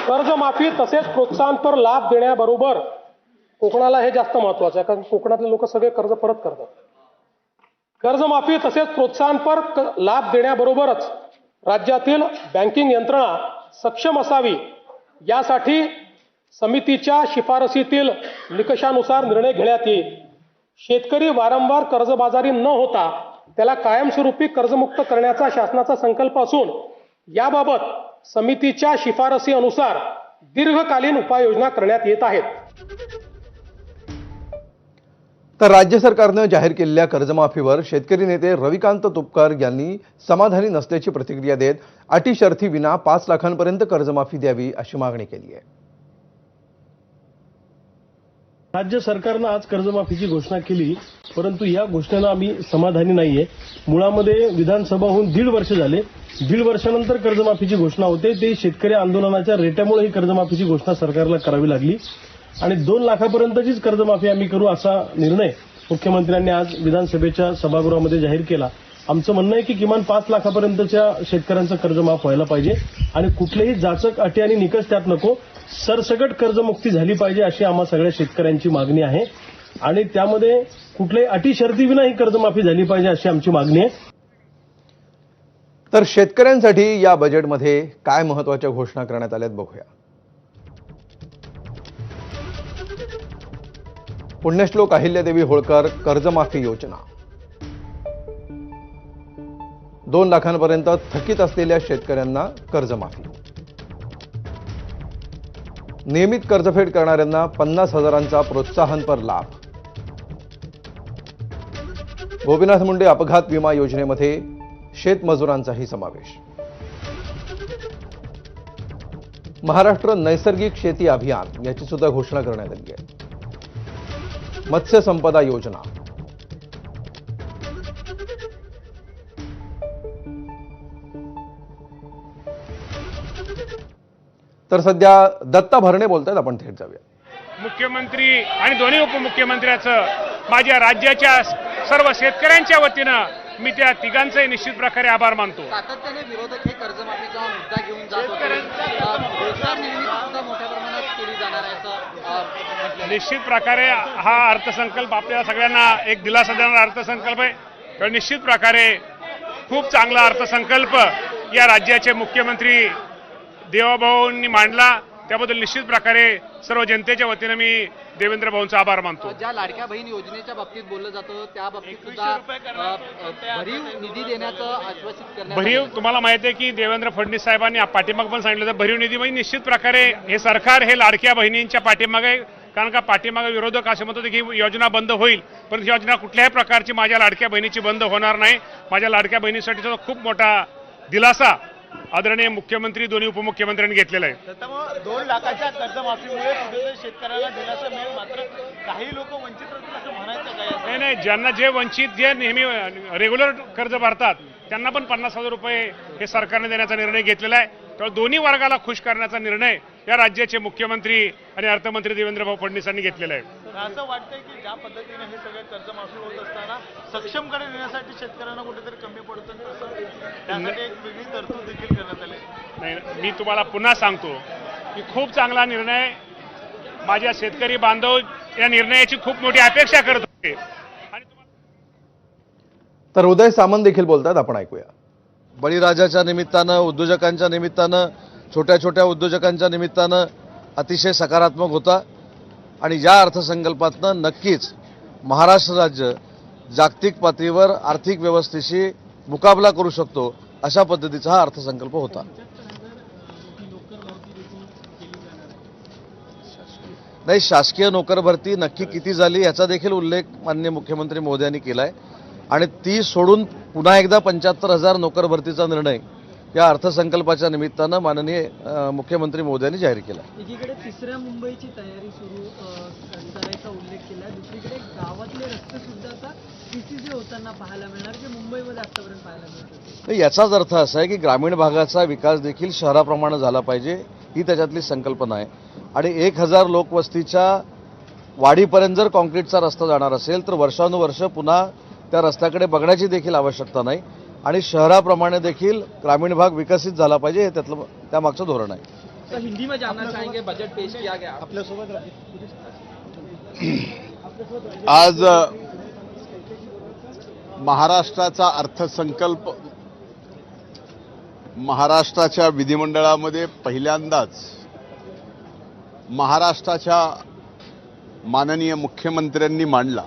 कर्जमाफी तसेच प्रोत्साहनपर लाभ देण्याबरोबर कोकणाला हे जास्त महत्त्वाचं आहे, कारण कोकणातले लोक सगळे कर्ज परत करतात. कर्जमाफी तसेच प्रोत्साहनपर लाभ देण्याबरोबरच राज्यातील बँकिंग यंत्रणा सक्षम असावी यासाठी समितीच्या शिफारसीतील निकषानुसार निर्णय घेण्यात येईल. शेतकरी वारंवार कर्जबाजारी न होता त्याला कायमस्वरूपी कर्जमुक्त करण्याचा शासनाचा संकल्प असून याबाबत समितीच्या शिफारसी अनुसार दीर्घकालीन उपाययोजना करण्यात येत आहेत. तर राज्य सरकारने जाहीर केलेल्या कर्जमाफीवर शेतकरी नेते रविकांत तुपकर यांनी समाधानी नसल्याची प्रतिक्रिया देत अटी शर्थी विना 5 लाखांपर्यंत कर्जमाफी द्यावी अशी मागणी केली आहे. राज्य सरकारनं आज कर्जमाफीची घोषणा केली, परंतु या घोषणेला आम्ही समाधानी नाहीये. मुळामध्ये विधानसभा होऊन 1.5 वर्ष झाले. 1.5 वर्षानंतर कर्जमाफीची घोषणा होते. ते शेतकरी आंदोलनाच्या रेट्यामुळे ही कर्जमाफीची घोषणा सरकारला करावी लागली आणि 2 लाखापर्यंतचीच कर्जमाफी आम्ही करू असा निर्णय मुख्यमंत्र्यांनी आज विधानसभेच्या सभागृहामध्ये जाहीर केला. आमचं म्हणणं आहे की किमान 5 लाखापर्यंतच्या शेतकऱ्यांचं कर्ज माफ व्हायला पाहिजे आणि कुठलेही जाचक अटी आणि निकष त्यात नको. सरसकट कर्जमुक्ती झाली पाहिजे अशी आम्हा सगळ्या शेतकऱ्यांची मागणी आहे आणि त्यामध्ये कुठल्याही अटी शर्तीविना ही कर्जमाफी झाली पाहिजे अशी आमची मागणी आहे. तर शेतकऱ्यांसाठी या बजेटमध्ये काय महत्त्वाच्या घोषणा करण्यात आल्यात बघूया. पुण्यश्लोक अहिल्यादेवी होळकर कर्जमाफी योजना 2 लाखांपर्यंत थकीत असलेल्या शेतकऱ्यांना कर्जमाफी. नियमित कर्जफेड करणाऱ्यांना 50,000चा प्रोत्साहनपर लाभ. गोपीनाथ मुंडे अपघात विमा योजनेमध्ये शेतमजुरांचाही समावेश. महाराष्ट्र नैसर्गिक शेती अभियान याची सुद्धा घोषणा करण्यात आली आहे. मत्स्य संपदा योजना. तर सध्या दत्ता भरणे बोलतायत, आपण थेट जाऊया. मुख्यमंत्री आणि दोन्ही उपमुख्यमंत्र्याचं माझ्या राज्याच्या सर्व शेतकऱ्यांच्या वतीनं मी त्या तिघांचंही निश्चित प्रकारे आभार मानतो. सातत्याने विरोधक हे कर्जमाफीचा मुद्दा घेऊन जात होते. रोजगार निर्मिती सुद्धा मोठ्या प्रमाणात केली जाणार आहे असं निश्चित प्रकारे हा अर्थसंकल्प आपल्या सगळ्यांना एक दिलासा देणारा अर्थसंकल्प आहे. तर निश्चित प्रकारे खूप चांगला अर्थसंकल्प या राज्याचे मुख्यमंत्री देवाभाऊंनी मांडला. त्याबद्दल निश्चित प्रकारे सर्व जनतेच्या वतीनं मी देवेंद्र भाऊंचा आभार मानतो. ज्या लाडक्या बहीण योजनेच्या बाबतीत बोललं जातं त्या बाबतीत सुद्धा भरीव निधी देण्याचं आश्वासित करण्यात भरीव तुम्हाला माहिती आहे की देवेंद्र फडणवीस साहेबांनी पाठीमाग पण सांगितलं होतं भरीव निधी. म्हणजे निश्चित प्रकारे हे सरकार हे लाडक्या बहिणींच्या पाठीमागे आहे. कारण का पाठीमागे विरोधक असे म्हणत होते की ही योजना बंद होईल, पण ही योजना कुठल्याही प्रकारची माझ्या लाडक्या बहिणीची बंद होणार नाही. माझ्या लाडक्या बहिणीसाठी खूप मोठा दिलासा आदरणीय मुख्यमंत्री दोन्ही उपमुख्यमंत्र्यांनी घेतलेला आहे. त्यामुळे 2 लाखाच्या कर्जमाफीमुळे कुठेतरी शेतकऱ्यांना दिलासा मिळेल, मात्र काही लोक वंचित राहतील असं म्हणायचं काय? नाही, ज्यांना जे वंचित जे नेहमी रेग्युलर कर्ज भरतात त्यांना पण 50,000 रुपये हे सरकारने देण्याचा निर्णय घेतलेला आहे. तर दोन्ही वर्गाला खुश करण्याचा निर्णय या राज्याचे मुख्यमंत्री आणि अर्थमंत्री देवेंद्रभाऊ फडणवीसांनी घेतलेला आहे. असं वाटतंय की ज्या पद्धतीने हे सगळे कर्जमाफी होत असताना सक्षमकडे नेण्यासाठी शेतकऱ्यांना कुठेतरी कमी पडतं, त्यासाठी एक वेगळी तरतूद देखील करण्यात आली. नाही, मी तुम्हाला पुन्हा सांगतो की खूप चांगला निर्णय. माझ्या शेतकरी बांधव या निर्णयाची खूप मोठी अपेक्षा करत होते. तर उदय सामंत देखील बोलतात, आपण ऐकूया. बळीराजाच्या निमित्तानं, उद्योजकांच्या निमित्तानं, छोट्या छोट्या उद्योजकांच्या निमित्तानं अतिशय सकारात्मक होता आणि या अर्थसंकल्पातनं नक्कीच महाराष्ट्र राज्य जागतिक पातळीवर आर्थिक व्यवस्थेशी मुकाबला करू शकतो अशा पद्धतीचा हा अर्थसंकल्प होता. नाही, शासकीय नोकर भरती नक्की किती झाली याचा देखील उल्लेख माननीय मुख्यमंत्री महोदयांनी केलाय आणि ती सोडून पुन्हा एकदा 75,000 नोकर भरतीचा निर्णय या अर्थसंकल्पाच्या निमित्तानं माननीय मुख्यमंत्री महोदयांनी जाहीर केला. एकीकडे 3ऱ्या मुंबईची तयारी सुरू करायचा उल्लेख केला, दुसरीकडे गावातले रस्ते सुद्धा आता पीसीसी होताना पाहायला मिळणार, जे मुंबईमध्ये आतापर्यंत पाहायला मिळत होते. याचाच अर्थ असा आहे की ग्रामीण भागाचा विकास देखील शहराप्रमाणे झाला पाहिजे, ही त्याच्यातली संकल्पना आहे. आणि 1,000 लोकवस्तीच्या वाढीपर्यंत जर कॉन्क्रीटचा रस्ता जाणार असेल तर वर्षानुवर्ष पुन्हा त्या रस्त्याकडे बघण्याची देखील आवश्यकता नाही आणि शहराप्रमाणे देखील ग्रामीण भाग विकसित झाला पाहिजे, हे त्यामागचं धोरण आहे. तो हिंदी में जानना चाहेंगे, बजट पेश किया गया। आज महाराष्ट्राचा अर्थसंकल्प महाराष्ट्राच्या विधिमंडळामध्ये पहिल्यांदाच महाराष्ट्राच्या माननीय मुख्यमंत्र्यांनी मांडला